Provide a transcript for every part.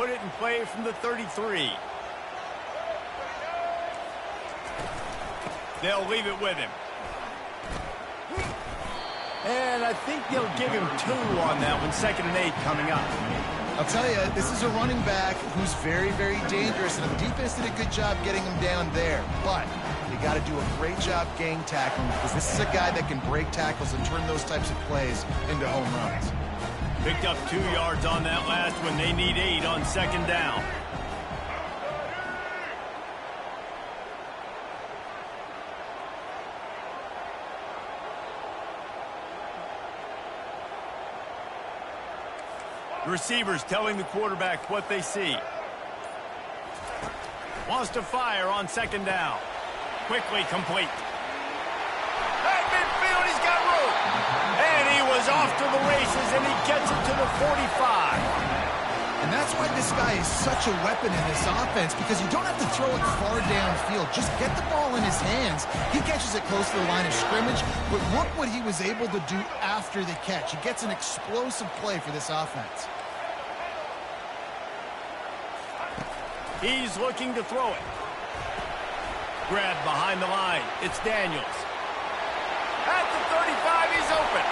put it in play from the 33. They'll leave it with him. And I think they'll give him 2 on that one. 2nd and 8 coming up. I'll tell you, this is a running back who's very, very dangerous, and the defense did a good job getting him down there. But you got to do a great job gang tackling, because this is a guy that can break tackles and turn those types of plays into home runs. Picked up 2 yards on that last one. They need 8 on 2nd down. Receivers telling the quarterback what they see. Wants to fire on 2nd down. Quickly complete. At midfield, he's got room. And he was off to the races, and he gets it to the 45. And that's why this guy is such a weapon in this offense, because you don't have to throw it far downfield. Just get the ball in his hands. He catches it close to the line of scrimmage, but look what he was able to do after the catch. He gets an explosive play for this offense. He's looking to throw it. Grab behind the line. It's Daniels. At the 35, he's open.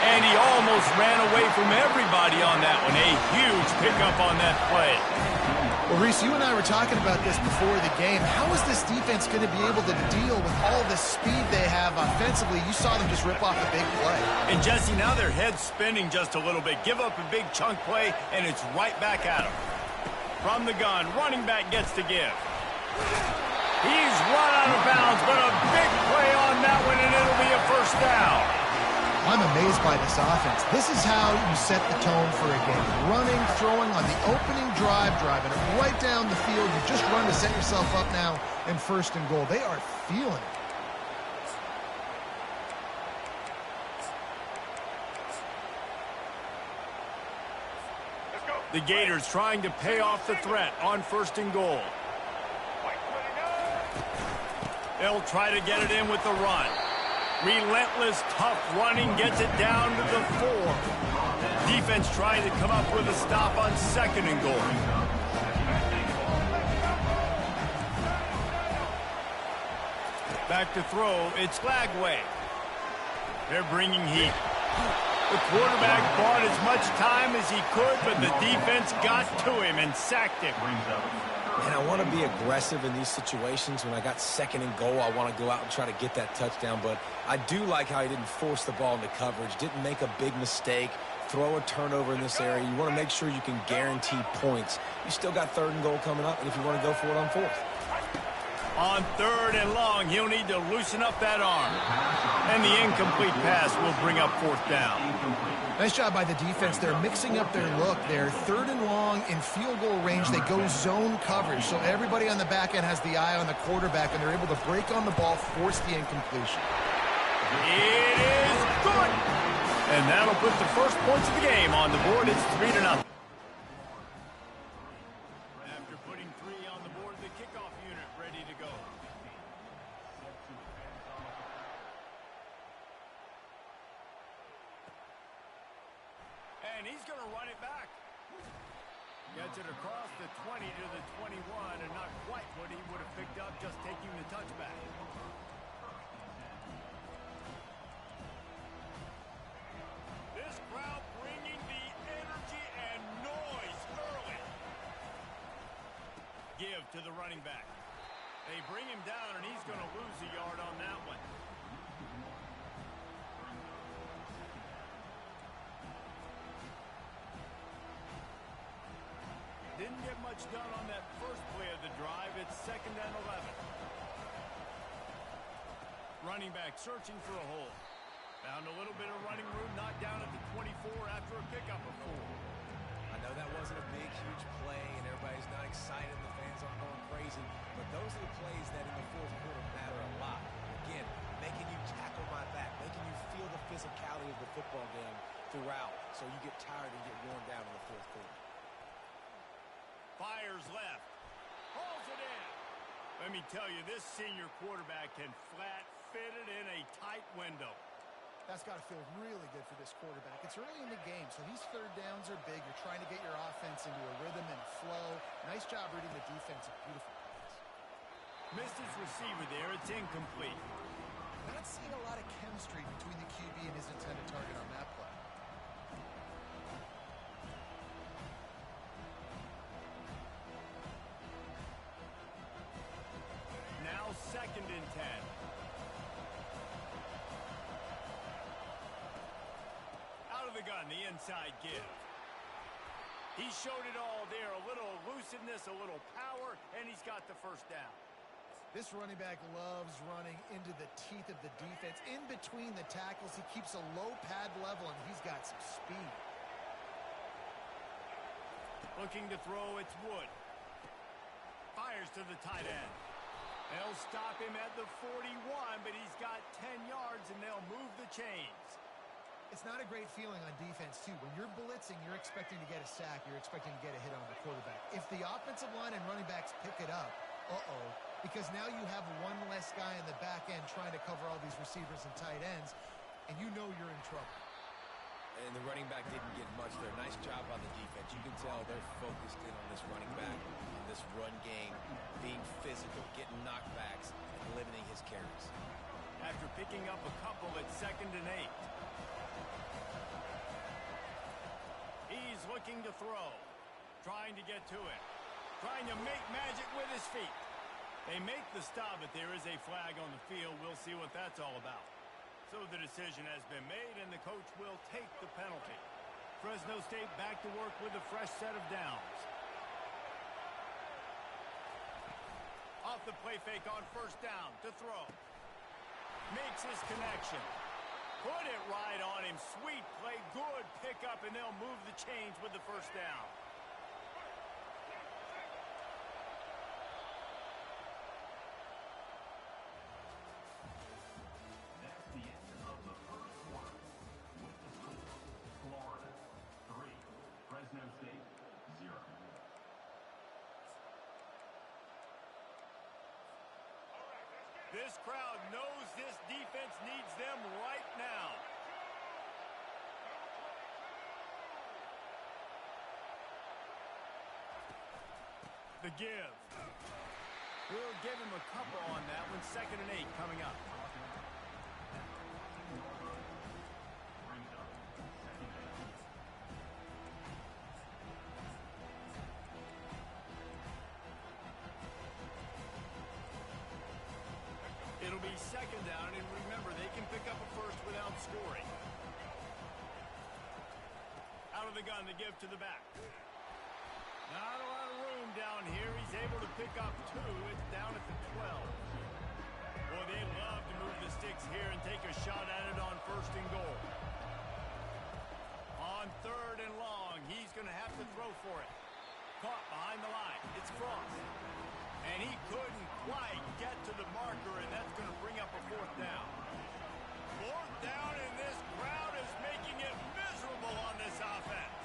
And he almost ran away from everybody on that one. A huge pickup on that play. Well, Reese, you and I were talking about this before the game. How is this defense going to be able to deal with all the speed they have offensively? You saw them just rip off a big play. And, Jesse, now their head's spinning just a little bit. Give up a big chunk play, and it's right back at them. From the gun, running back gets to give. He's run out of bounds, but a big play on that one, and it'll be a 1st down. I'm amazed by this offense. This is how you set the tone for a game. Running, throwing on the opening drive, driving it right down the field. You just run to set yourself up now in 1st and goal. They are feeling it. The Gators trying to pay off the threat on 1st and goal. They'll try to get it in with the run. Relentless, tough running gets it down to the 4. Defense trying to come up with a stop on 2nd and goal. Back to throw, it's Lagway. They're bringing heat. The quarterback bought as much time as he could, but the defense got to him and sacked him. And I want to be aggressive in these situations. When I got 2nd and goal, I want to go out and try to get that touchdown. But I do like how he didn't force the ball into coverage, didn't make a big mistake, throw a turnover in this area. You want to make sure you can guarantee points. You still got 3rd and goal coming up, and if you want to go for it on 4th. On 3rd and long, he'll need to loosen up that arm. And the incomplete pass will bring up 4th down. Nice job by the defense. They're mixing up their look. They're 3rd and long in field goal range. They go zone coverage. So everybody on the back end has the eye on the quarterback, and they're able to break on the ball, force the incompletion. It is good. And that'll put the first points of the game on the board. It's 3-0. After putting 3 on the board, the kickoff unit ready to go. And he's going to run it back. Gets it across the 20 to the 21, and not quite what he would have picked up just taking the touchback. This crowd bringing the energy and noise early. Give to the running back. They bring him down, and he's going to lose a yard on that one. Didn't get much done on that first play of the drive. It's 2nd and 11. Running back searching for a hole. Found a little bit of running room, not down at the 24 after a pickup of 4. I know that wasn't a big, huge play, and everybody's not excited, and the fans aren't going crazy, but those are the plays that in the 4th quarter matter a lot. Again, making you tackle my back, making you feel the physicality of the football game throughout, so you get tired and get worn down in the 4th quarter. Fires left. Hauls it in. Let me tell you, this senior quarterback can flat fit it in a tight window. That's got to feel really good for this quarterback. It's early in the game, so these third downs are big. You're trying to get your offense into a rhythm and a flow. Nice job reading the defense. A beautiful pass. Missed his receiver there. It's incomplete. Not seeing a lot of chemistry between the QB and his intended target on that play. Now 2nd and 10. Out of the gun, the inside give. He showed it all there. A little elusiveness, a little power, and he's got the first down. This running back loves running into the teeth of the defense. In between the tackles, he keeps a low pad level, and he's got some speed. Looking to throw, it's Wood. Fires to the tight end. They'll stop him at the 41, but he's got 10 yards, and they'll move the chains. It's not a great feeling on defense, too. When you're blitzing, you're expecting to get a sack. You're expecting to get a hit on the quarterback. If the offensive line and running backs pick it up, because now you have one less guy in the back end trying to cover all these receivers and tight ends, and you know you're in trouble. And the running back didn't get much there. Nice job on the defense. You can tell they're focused in on this running back, on this run game, being physical, getting knockbacks, and limiting his carries. After picking up a couple at 2nd and 8. He's looking to throw, trying to get to it, trying to make magic with his feet. They make the stop, but there is a flag on the field. We'll see what that's all about. So the decision has been made, and the coach will take the penalty. Fresno State back to work with a fresh set of downs. Off the play fake on 1st down to throw. Makes his connection. Put it right on him. Sweet play, good pickup, and they'll move the chains with the 1st down. That's the end of the first quarter. With the score, Florida 3, Fresno State 0. This crowd knows this defense needs them right now. The give. We'll give him a couple on that one. 2nd and 8 coming up. It'll be 2nd down, and remember, they can pick up a first without scoring. Out of the gun, the give to the back. Not a lot of room down here. He's able to pick up 2. It's down at the 12. Boy, they love to move the sticks here and take a shot at it on 1st and goal. On 3rd and long, he's going to have to throw for it. Caught behind the line. It's Frost. And he couldn't quite get to the marker, and that's going to bring up a 4th down. 4th down, and this crowd is making it miserable on this offense.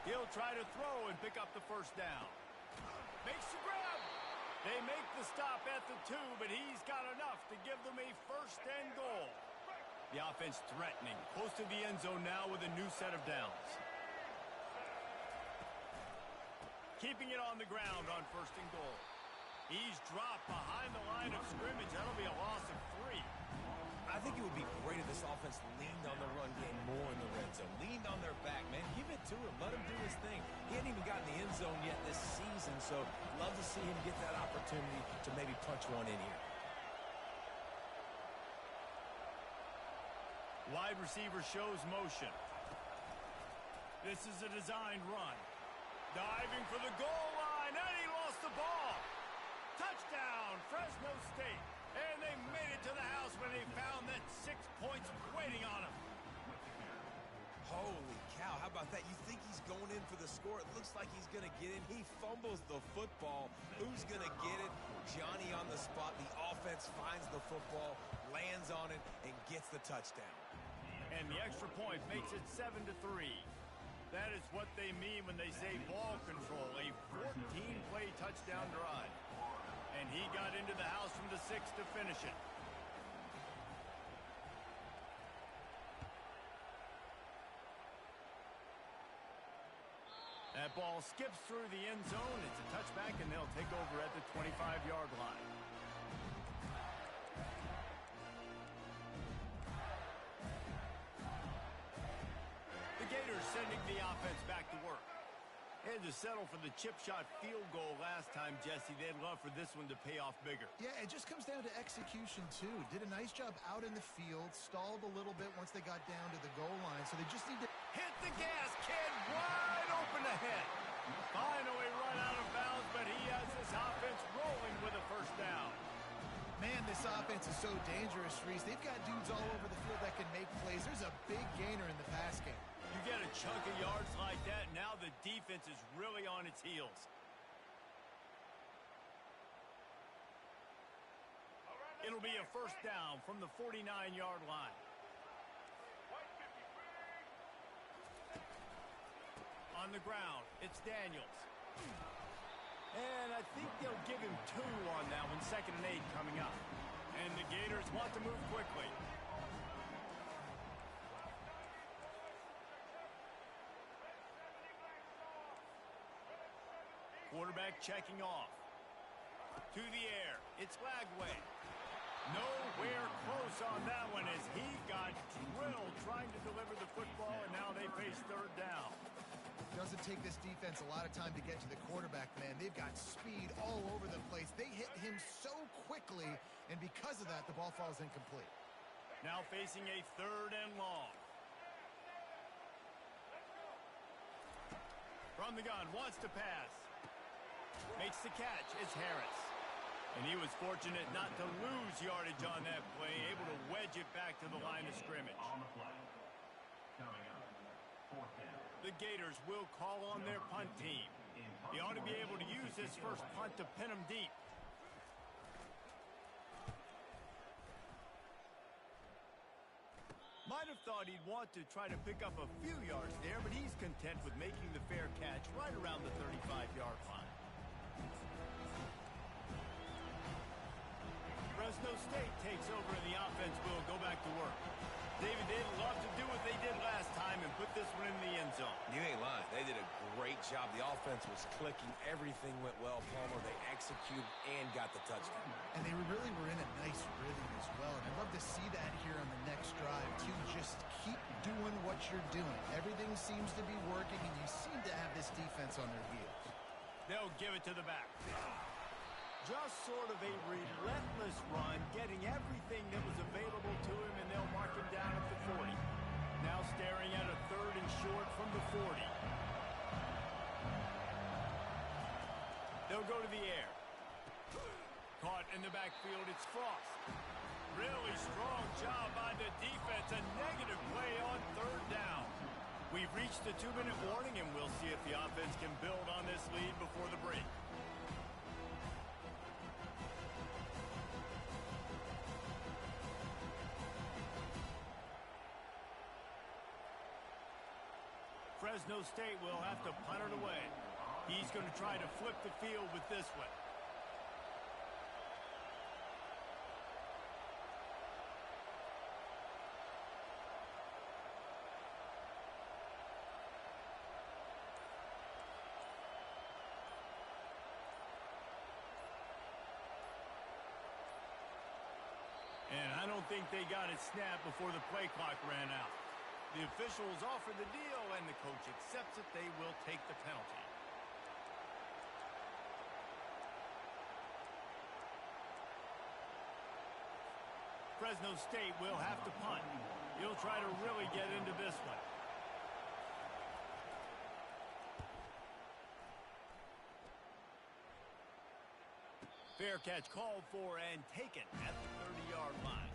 He'll try to throw and pick up the 1st down. Makes the grab. They make the stop at the 2, but he's got enough to give them a 1st and goal. The offense threatening, close to the end zone now with a new set of downs. Keeping it on the ground on 1st and goal. He's dropped behind the line of scrimmage. That'll be a loss of 3. I think it would be great if this offense leaned on the run game more in the red zone. Leaned on their back, man. Give it to him. Let him do his thing. He hadn't even gotten the end zone yet this season, so love to see him get that opportunity to maybe punch one in here. Wide receiver shows motion. This is a designed run. Diving for the goal line, and he lost the ball. Touchdown, Fresno State. And they made it to the house when they found that 6 points waiting on them. Holy cow, how about that? You think he's going in for the score. It looks like he's going to get in. He fumbles the football. Who's going to get it? Johnny on the spot. The offense finds the football, lands on it, and gets the touchdown. And the extra point makes it 7-3. That is what they mean when they say ball control, a 14-play touchdown drive. And he got into the house from the 6 to finish it. That ball skips through the end zone. It's a touchback, and they'll take over at the 25-yard line. The Gators sending the offense back to work. They had to settle for the chip shot field goal last time, Jesse. They'd love for this one to pay off bigger. Yeah, it just comes down to execution, too. Did a nice job out in the field, stalled a little bit once they got down to the goal line, so they just need to hit the gas, kid, wide open ahead. Finally run out of bounds, but he has this offense rolling with a first down. Man, this offense is so dangerous, Reese. They've got dudes all over the field that can make plays. There's a big gainer in the pass game. You get a chunk of yards like that, now the defense is really on its heels. It'll be a first down from the 49-yard line. On the ground, it's Daniels. And I think they'll give him 2 on that one, 2nd and 8 coming up. And the Gators want to move quickly. Quarterback checking off. To the air, it's Lagway. Nowhere close on that one as he got drilled trying to deliver the football, and now they face 3rd down. Doesn't take this defense a lot of time to get to the quarterback, man. They've got speed all over the place. They hit him so quickly, and because of that, the ball falls incomplete. Now facing a 3rd and long. From the gun, wants to pass. Makes the catch, it's Harris. And he was fortunate not to lose yardage on that play, able to wedge it back to the line of scrimmage. On the play. Coming up, 4th down. The Gators will call on their punt team. He ought to be able to use this first punt to pin them deep. Might have thought he'd want to try to pick up a few yards there, but he's content with making the fair catch right around the 35-yard line. Fresno State takes over and the offense will go back to work. David, they'd love to do what they did last time and put this one in the end zone. You ain't lying. They did a great job. The offense was clicking. Everything went well, Palmer. They executed and got the touchdown. And they really were in a nice rhythm as well. And I'd love to see that here on the next drive, too. Just keep doing what you're doing. Everything seems to be working, and you seem to have this defense on their heels. They'll give it to the back. Just sort of a relentless run, getting everything that was available to him, and they'll mark him down at the 40. Now staring at a 3rd and short from the 40. They'll go to the air. Caught in the backfield, it's Frost. Really strong job by the defense. A negative play on 3rd down. We've reached the 2-minute warning, and we'll see if the offense can build on this lead before the break. Fresno State will have to punt it away. He's going to try to flip the field with this one. And I don't think they got it snapped before the play clock ran out. The officials offer the deal, and the coach accepts it. They will take the penalty. Fresno State will have to punt. He'll try to really get into this one. Fair catch called for and taken at the 30-yard line.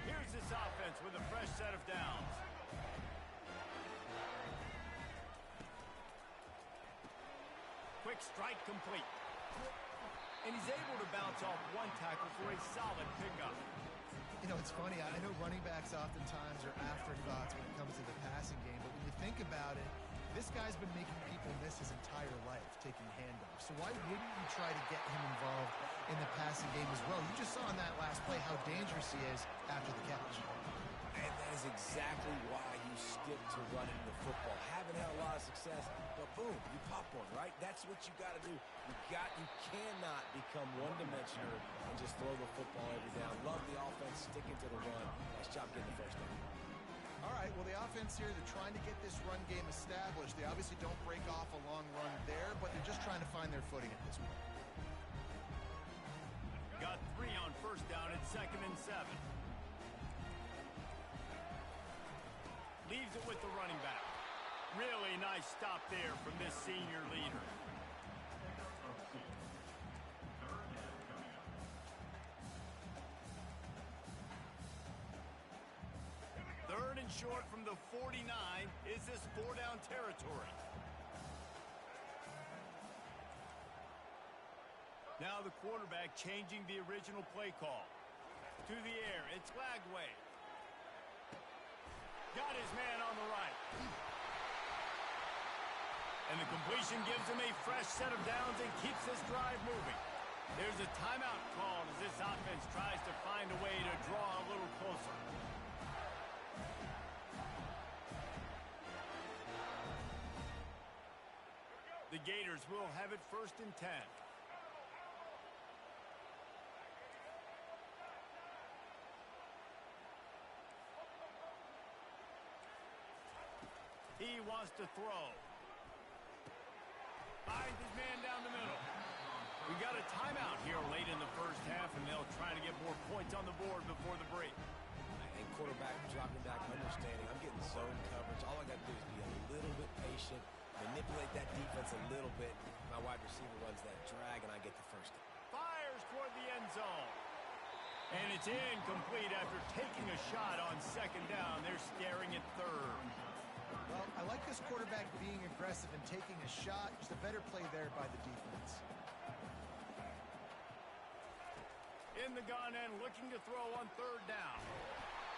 Here's this offense with a fresh set of downs. Quick strike complete. And he's able to bounce off one tackle for a solid pickup. You know, it's funny. I know running backs oftentimes are afterthoughts when it comes to the passing game, but when you think about it, This guy's been making people miss his entire life taking handoffs. So why wouldn't you try to get him involved in the passing game as well? You just saw in that last play how dangerous he is after the catch. And that is exactly why you stick to running the football. Haven't had a lot of success, but boom, you pop one, right? That's what you got to do. You cannot become one-dimensional and just throw the football every down. Love the offense, sticking to the run. Nice job getting the first down. All right, well, the offense here, they're trying to get this run game established. They obviously don't break off a long run there, but they're just trying to find their footing at this point. Got 3 on first down at 2nd and 7. Leaves it with the running back. Really nice stop there from this senior leader. Third and short from the 49. Is this 4-down territory? Now the quarterback changing the original play call. To the air, it's Lagway. Got his man on the right. And the completion gives him a fresh set of downs and keeps this drive moving. There's a timeout called as this offense tries to find a way to draw a little closer. The Gators will have it 1st and 10. He wants to throw. Finds his man down the middle. We got a timeout here late in the first half, and they'll try to get more points on the board before the break. And quarterback dropping back, understanding. I'm getting zone coverage. All I got to do is be a little bit patient, manipulate that defense a little bit. My wide receiver runs that drag, and I get the first down. Fires toward the end zone. And it's incomplete after taking a shot on 2nd down. They're staring at 3rd. Well, I like this quarterback being aggressive and taking a shot. Just a better play there by the defense. In the gun and looking to throw on 3rd down.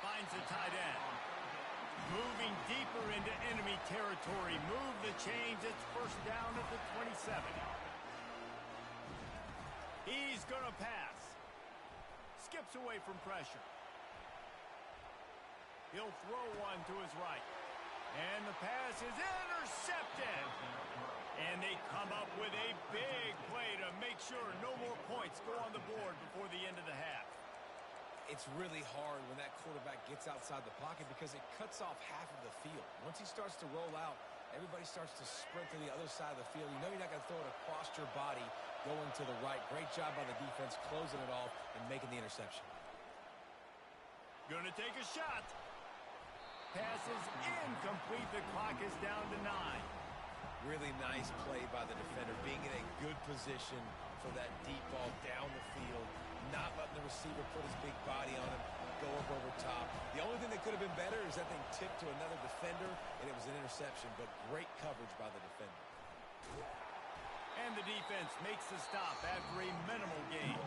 Finds the tight end. Moving deeper into enemy territory. Move the chains. It's 1st down at the 27. He's going to pass. Skips away from pressure. He'll throw one to his right. And the pass is intercepted. And they come up with a big play to make sure no more points go on the board before the end of the half. It's really hard when that quarterback gets outside the pocket because it cuts off half of the field. Once he starts to roll out, everybody starts to sprint to the other side of the field. You know you're not going to throw it across your body going to the right. Great job by the defense closing it off and making the interception. Gonna take a shot. Pass is incomplete. The clock is down to 9. Really nice play by the defender, being in a good position for that deep ball down the field, not letting the receiver put his big body on him, go up over top. The only thing that could have been better is that thing tipped to another defender, and it was an interception, but great coverage by the defender. And the defense makes the stop after a minimal gain.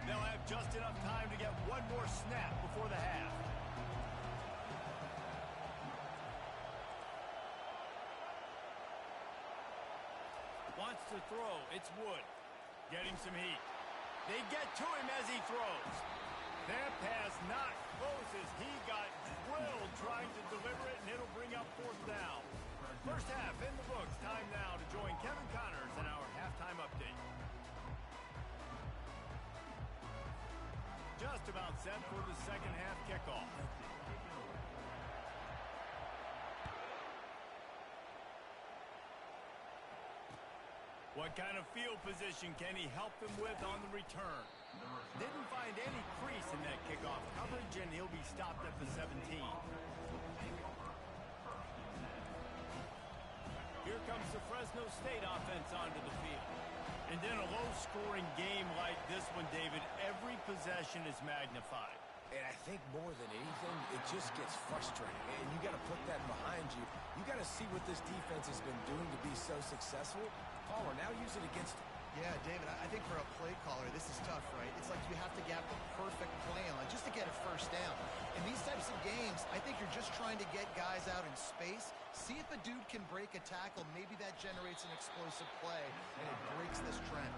They'll have just enough time to get one more snap before the half. Wants to throw. It's Wood. Getting some heat. They get to him as he throws. That pass not close as he got drilled trying to deliver it, and it'll bring up 4th down. First half in the books. Time now to join Kevin Connors in our halftime update. Just about set for the 2nd half kickoff. What kind of field position can he help them with on the return? Didn't find any crease in that kickoff coverage, and he'll be stopped at the 17. Here comes the Fresno State offense onto the field. And in a low-scoring game like this one, David, every possession is magnified. And I think more than anything, it just gets frustrating. And you got to put that behind you. You got to see what this defense has been doing to be so successful. Palmer, now use it against them. Yeah, David, I think for a play caller, this is tough, right? It's like you have to get the perfect play on just to get a first down. In these types of games, I think you're just trying to get guys out in space, see if a dude can break a tackle. Maybe that generates an explosive play, and it breaks this trend.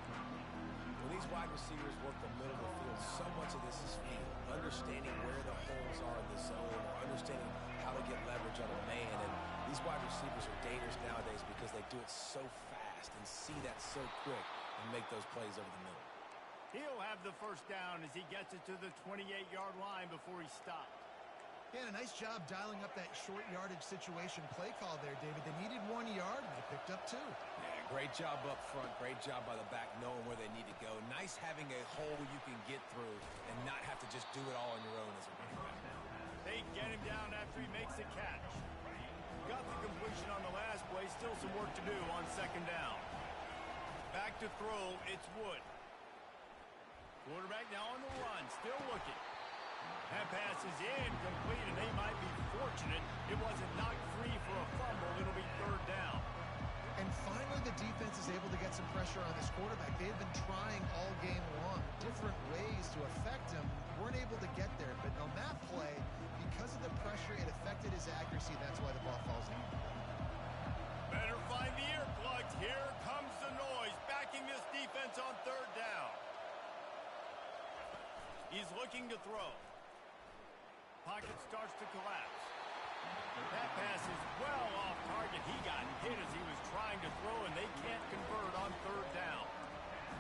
When these wide receivers work the middle of the field, so much of this is feel. Understanding where the holes are in the zone, or understanding how to get leverage on a man. And these wide receivers are dangerous nowadays because they do it so fast and see that so quick and make those plays over the middle. He'll have the first down as he gets it to the 28-yard line before he stopped. Yeah, a nice job dialing up that short yardage situation play call there, David. They needed 1 yard, and they picked up 2. Yeah, great job up front. Great job by the back knowing where they need to go. Nice having a hole you can get through and not have to just do it all on your own as a running back. They get him down after he makes the catch. Got the completion on the last play. Still some work to do on second down. Back to throw, it's Wood. Quarterback now on the run, still looking. That pass is incomplete, and they might be fortunate it wasn't knocked free for a fumble. It'll be third down. And finally, the defense is able to get some pressure on this quarterback. They've been trying all game long, different ways to affect him. Weren't able to get there, but on that play, because of the pressure, it affected his accuracy. That's why the ball falls in. Better find the earplugs. Here comes the noise, backing this defense on third down. He's looking to throw. Pocket starts to collapse. That pass is well off target. He got hit as he was trying to throw, and they can't convert on third down.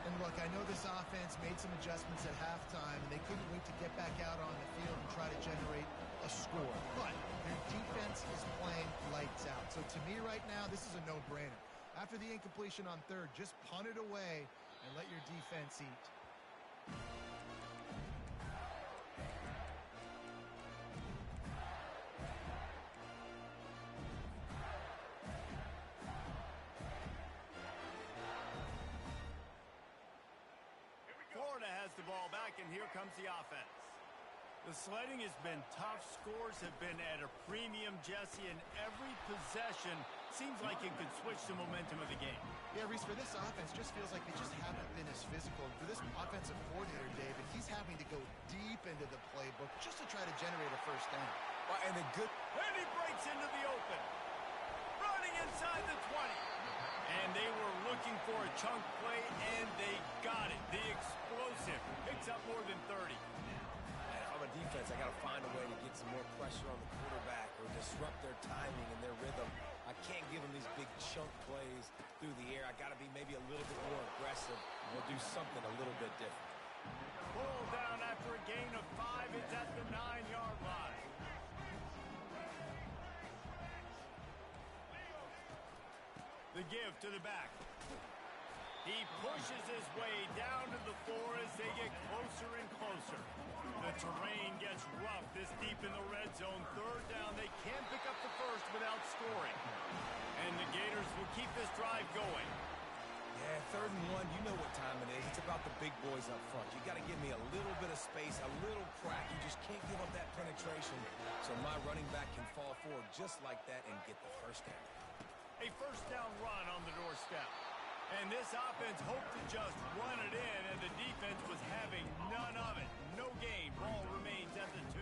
And look, I know this offense made some adjustments at halftime, and they couldn't wait to get back out on the field and try to generate a score. But their defense is playing lights out. So to me right now, this is a no-brainer. After the incompletion on third, just punt it away and let your defense eat. Florida has the ball back, and here comes the offense. The sledding has been tough. Scores have been at a premium, Jesse, and every possession seems like it could switch the momentum of the game. Yeah, Reese, for this offense, just feels like they just haven't been as physical. And for this offensive coordinator, David, he's having to go deep into the playbook just to try to generate a first down. And And he breaks into the open. Running inside the 20. And they were looking for a chunk play, and they got it. The explosive picks up more than 30. And on a defense, I got to find a way to get some more pressure on the quarterback or disrupt their timing and their rhythm. I can't give them these big chunk plays through the air. I got to be maybe a little bit more aggressive or do something a little bit different. Pulled down after a gain of 5. It's at the 9-yard line. The give to the back. He pushes his way down to the floor as they get closer and closer. The terrain gets rough this deep in the red zone. Third down, they can't pick up the first without scoring. And the Gators will keep this drive going. Yeah, 3rd and 1, you know what time it is. It's about the big boys up front. You got to give me a little bit of space, a little crack. You just can't give up that penetration so my running back can fall forward just like that and get the first down. A first down run on the doorstep. And this offense hoped to just run it in, and the defense was having none of it. No gain. Ball remains at the 2.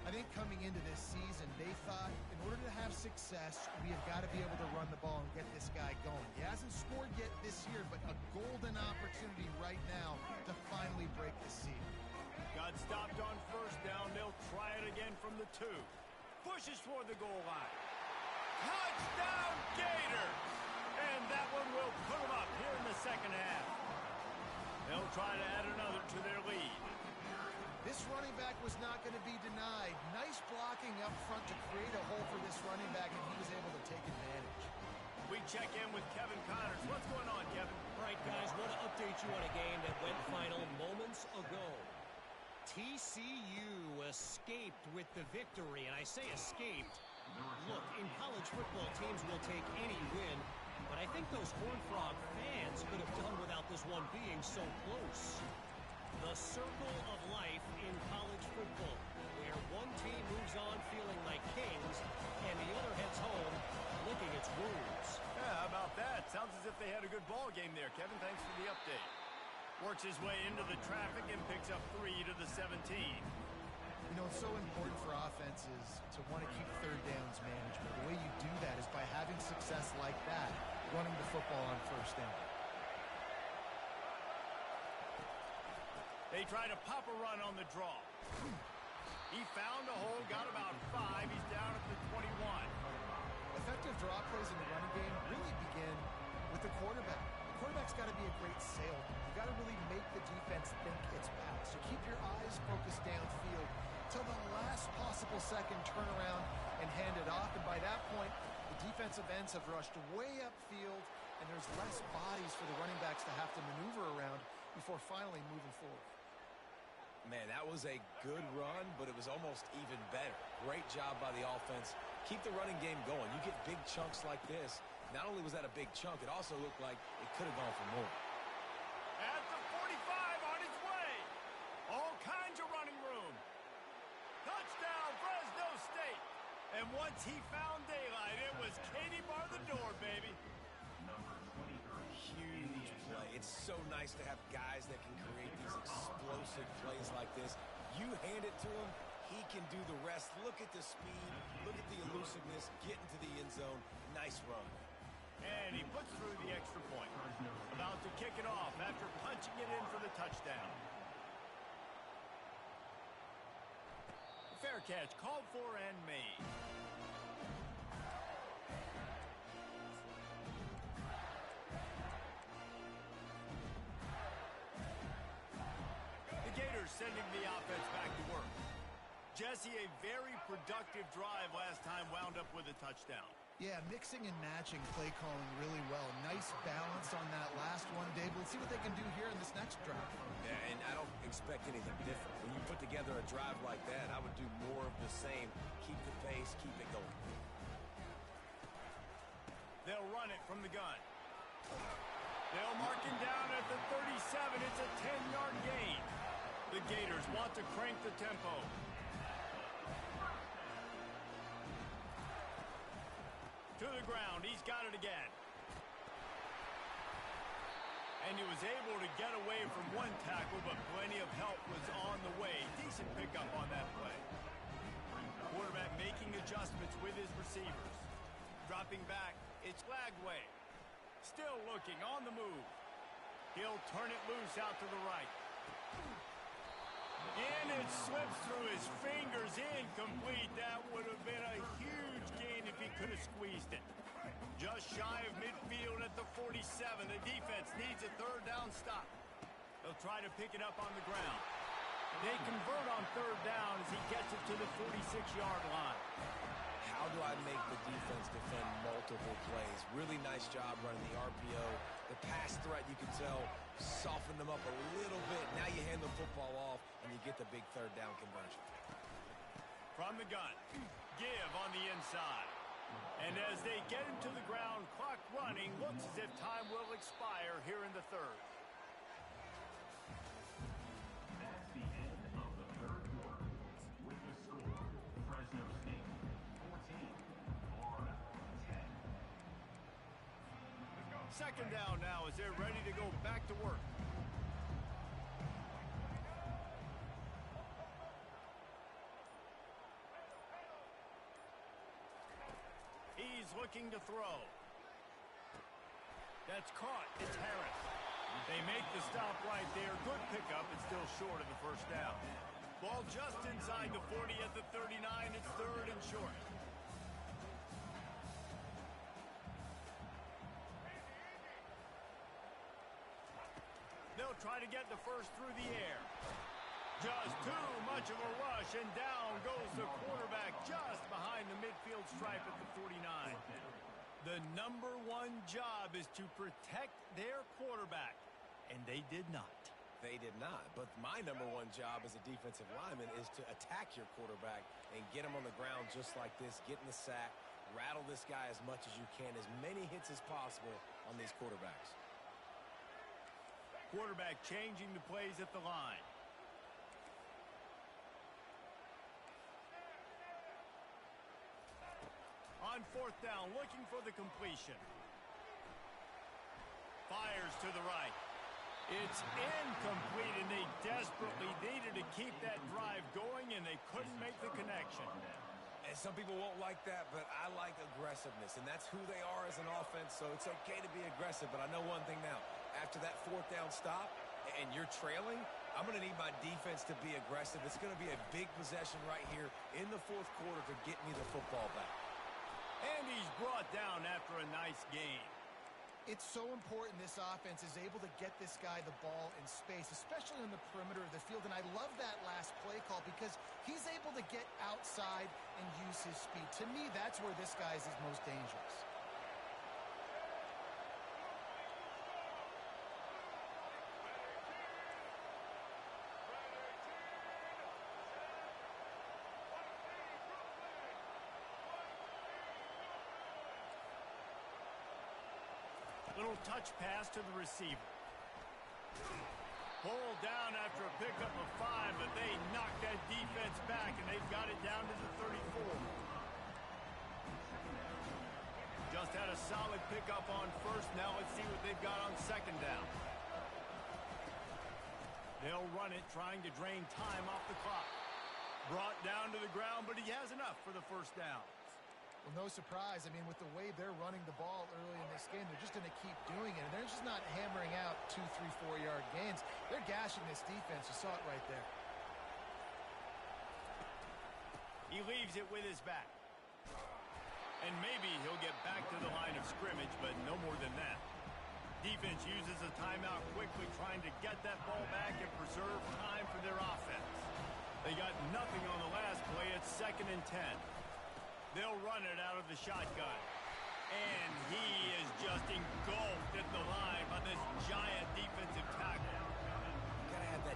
I think coming into this season, they thought in order to have success, we have got to be able to run the ball and get this guy going. He hasn't scored yet this year, but a golden opportunity right now to finally break the seal. Got stopped on first down. They'll try it again from the 2. Pushes toward the goal line. Touchdown, Gators! And that one will put them up here in the second half. They'll try to add another to their lead. This running back was not going to be denied. Nice blocking up front to create a hole for this running back, and he was able to take advantage. We check in with Kevin Connors. What's going on, Kevin? All right, guys, want to update you on a game that went final moments ago. TCU escaped with the victory, and I say escaped. Look, in college football, teams will take any win, but I think those Horned Frog fans could have done without this one being so close. The circle of life in college football, where one team moves on feeling like kings, and the other heads home licking its wounds. Yeah, how about that? Sounds as if they had a good ball game there, Kevin. Thanks for the update. Works his way into the traffic and picks up 3 to the 17. You know, it's so important for offenses to want to keep third downs manageable. The way you do that is by having success like that, running the football on first down. They try to pop a run on the draw. He found a hole, got about 5. He's down at the 21. Effective draw plays in the running game really begin with the quarterback. The quarterback's got to be a great salesman. You got to really make the defense think it's back. So keep your eyes focused downfield till the last possible second, turn around and hand it off. And by that point, the defensive ends have rushed way upfield, and there's less bodies for the running backs to have to maneuver around before finally moving forward. Man, that was a good run, but it was almost even better. Great job by the offense. Keep the running game going. You get big chunks like this. Not only was that a big chunk, it also looked like it could have gone for more. At the 45, on its way. All kinds of running room. Touchdown, Fresno State. And once he found daylight, it was Katie bar the door, baby. Huge play. It's so nice to have guys that can create these explosive plays like this. You hand it to him, he can do the rest. Look at the speed. Look at the elusiveness. Get into the end zone. Nice run. And he puts through the extra point. About to kick it off after punching it in for the touchdown. Fair catch, called for and made. The Gators sending the offense back to work. Jesse, a very productive drive last time, wound up with a touchdown. Yeah, mixing and matching play calling really well. Nice balance on that last one, Dave. Let's see what they can do here in this next drive. Yeah, and I don't expect anything different. When you put together a drive like that, I would do more of the same. Keep the pace, keep it going. They'll run it from the gun. They'll mark him down at the 37. It's a 10-yard gain. The Gators want to crank the tempo. To the ground, he's got it again. And he was able to get away from one tackle, but plenty of help was on the way. Decent pickup on that play. Quarterback making adjustments with his receivers. Dropping back, it's Lagway. Still looking, on the move. He'll turn it loose out to the right. And it slips through his fingers, incomplete. That would have been a huge gain if he could have squeezed it. Just shy of midfield at the 47. The defense needs a third down stop. They'll try to pick it up on the ground. They convert on third down as he gets it to the 46-yard line. How do I make the defense defend multiple plays? Really nice job running the RPO. The pass threat, you can tell, softened them up a little bit. Now you hand the football off, and you get the big third down conversion. From the gun, give on the inside. And as they get him to the ground, clock running, looks as if time will expire here in the third. That's the end of the third quarter. With the score, Fresno State 14, Florida 10. Second down now as they're ready to go back to work. He's looking to throw. That's caught. It's Harris. They make the stop right there. Good pickup. It's still short of the first down. Ball just inside the 40 at the 39. It's third and short. They'll try to get the first through the air. Just too much of a rush, and down goes the quarterback just behind the midfield stripe at the 49. The number one job is to protect their quarterback, and they did not. They did not, but my number one job as a defensive lineman is to attack your quarterback and get him on the ground just like this, get in the sack, rattle this guy as much as you can, as many hits as possible on these quarterbacks. Quarterback changing the plays at the line. On fourth down, looking for the completion. Fires to the right. It's incomplete, and they desperately needed to keep that drive going, and they couldn't make the connection. And some people won't like that, but I like aggressiveness, and that's who they are as an offense, so it's okay to be aggressive. But I know one thing now. After that fourth down stop and you're trailing, I'm going to need my defense to be aggressive. It's going to be a big possession right here in the fourth quarter to get me the football back. And he's brought down after a nice gain. It's so important this offense is able to get this guy the ball in space, especially on the perimeter of the field. And I love that last play call because he's able to get outside and use his speed. To me, that's where this guy is his most dangerous. Little touch pass to the receiver. Pulled down after a pickup of 5, but they knocked that defense back, and they've got it down to the 34. Just had a solid pickup on first. Now let's see what they've got on second down. They'll run it, trying to drain time off the clock. Brought down to the ground, but he has enough for the first down. Well, no surprise. I mean, with the way they're running the ball early in this game, they're just going to keep doing it. And they're just not hammering out 2, 3, 4-yard gains. They're gashing this defense. You saw it right there. He leaves it with his back. And maybe he'll get back to the line of scrimmage, but no more than that. Defense uses a timeout quickly, trying to get that ball back and preserve time for their offense. They got nothing on the last play. It's 2nd and 10. They'll run it out of the shotgun. And he is just engulfed at the line by this giant defensive tackle. You gotta have that.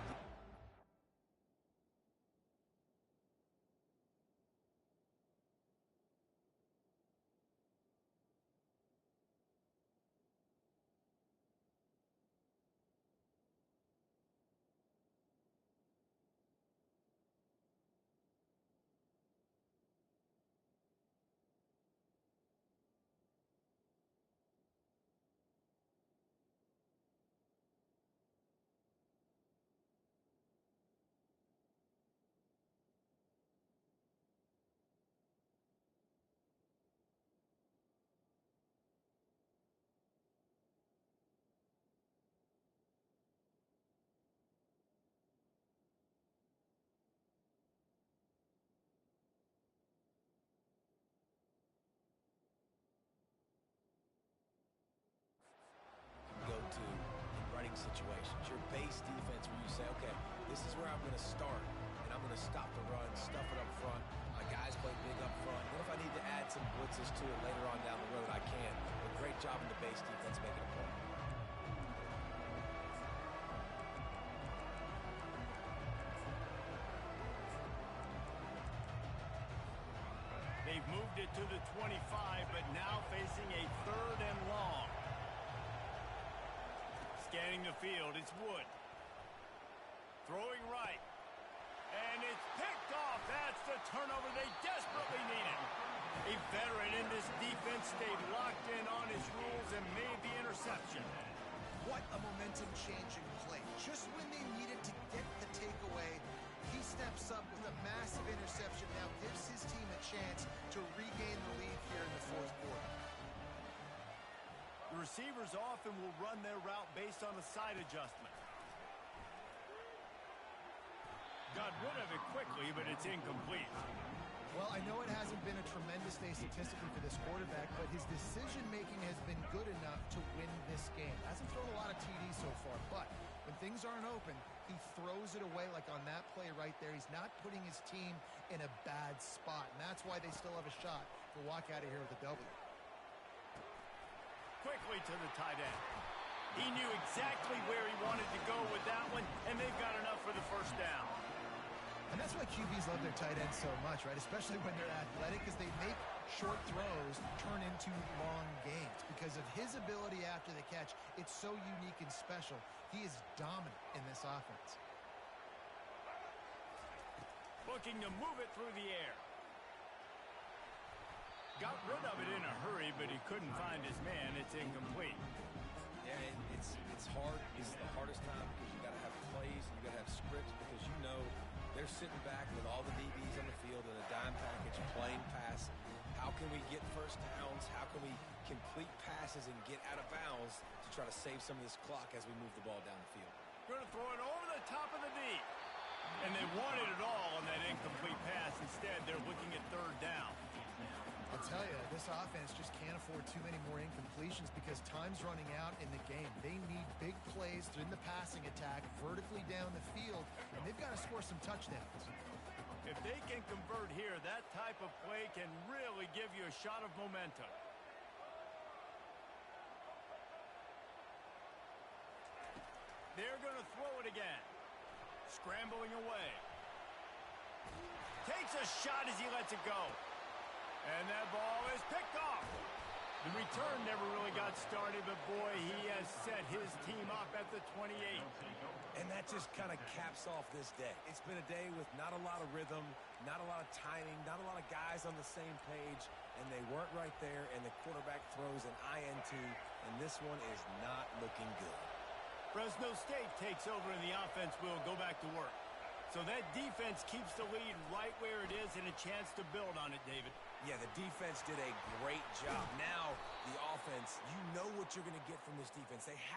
Go-to in running situations. Your base defense where you say, okay, this is where I'm going to start, and I'm going to stop the run, stuff it up front. My guys play big up front. What if I need to add some blitzes to it later on down the road? I can. But great job in the base defense making a play. They've moved it to the 25, but now facing a 3rd and long. Scanning the field, it's Wood. Throwing right. And it's picked off. That's the turnover they desperately needed. A veteran in this defense stayed locked in on his rules and made the interception. What a momentum-changing play. Just when they needed to get the takeaway, he steps up with a massive interception. Now gives his team a chance to regain the lead here in the fourth quarter. The receivers often will run their route based on a side adjustment. Got rid of it quickly, but it's incomplete. Well, I know it hasn't been a tremendous day statistically for this quarterback, but his decision-making has been good enough to win this game. Hasn't thrown a lot of TDs so far, but when things aren't open, he throws it away like on that play right there. He's not putting his team in a bad spot, and that's why they still have a shot to walk out of here with a W. Quickly to the tight end. He knew exactly where he wanted to go with that one, and they've got enough for the first down. And that's why QBs love their tight ends so much, right? Especially when they're athletic, because they make short throws turn into long gains. Because of his ability after the catch, it's so unique and special. He is dominant in this offense. Looking to move it through the air. Got rid of it in a hurry, but he couldn't find his man. It's incomplete. Yeah, it's hard. It's the hardest time because you got to have plays, you got to have scripts because you know they're sitting back with all the DBs on the field in a dime package playing pass. How can we get first downs? How can we complete passes and get out of bounds to try to save some of this clock as we move the ball down the field? Going to throw it over the top of the knee. And they wanted it all on that incomplete pass. Instead, they're looking at third down. I'll tell you, this offense just can't afford too many more incompletions because time's running out in the game. They need big plays in the passing attack, vertically down the field, and they've got to score some touchdowns. If they can convert here, that type of play can really give you a shot of momentum. They're going to throw it again. Scrambling away. Takes a shot as he lets it go. And that ball is picked off. The return never really got started, but boy, he has set his team up at the 28. And that just kind of caps off this day. It's been a day with not a lot of rhythm, not a lot of timing, not a lot of guys on the same page, and they weren't right there, and the quarterback throws an INT, and this one is not looking good. Fresno State takes over and the offense will go back to work. So that defense keeps the lead right where it is and a chance to build on it, David. Yeah, the defense did a great job. Now, the offense, you know what you're going to get from this defense. They have